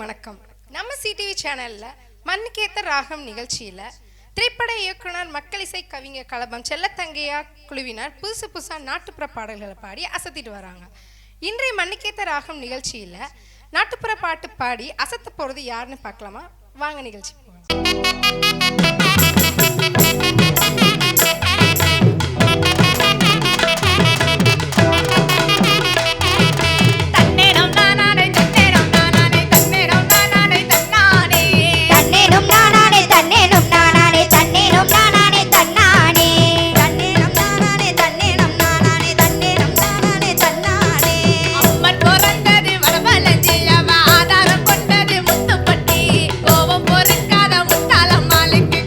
வணக்கம். நம்ம சிடிவி சேனல்ல மண்ணுக்கேத்த ராகம் நிகழ்ச்சியில திரைப்பட இயக்குனர் மக்களிசை கவிஞர் கலபம் செல்லத்தங்கையா குழுவினர் புதுசா நாட்டுப்புற பாடல்களை பாடி அசத்திட்டு வராங்க. இன்றைய மண்ணுக்கேத்த ராகம் நிகழ்ச்சியில நாட்டுப்புற பாட்டு பாடி அசத்த போறது யாருன்னு பார்க்கலாமா? வாங்க நிகழ்ச்சி ஆதாரம் கொண்டது முத்துப்பட்டி கோபம் பொறுக்காத முட்டாளம் மாலைக்கு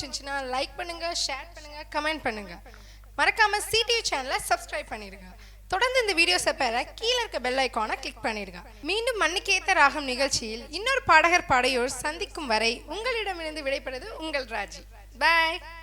பிடிச்சிருந்துச்சுன்னா லைக் பண்ணுங்க, ஷேர் பண்ணுங்க, கமெண்ட் பண்ணுங்க. மறக்காம சிடிவி சேனலை சப்ஸ்கிரைப் பண்ணிடுங்க. தொடர்ந்து இந்த வீடியோஸை பெற கீழே இருக்க பெல் ஐக்கானை கிளிக் பண்ணிடுங்க. மீண்டும் மண்ணுக்கேத்த ராகம் நிகழ்ச்சியில் இன்னொரு பாடகர் பாடையோர் சந்திக்கும் வரை உங்களிடமிருந்து விடைபெறுவது உங்கள் ராஜி. பாய்.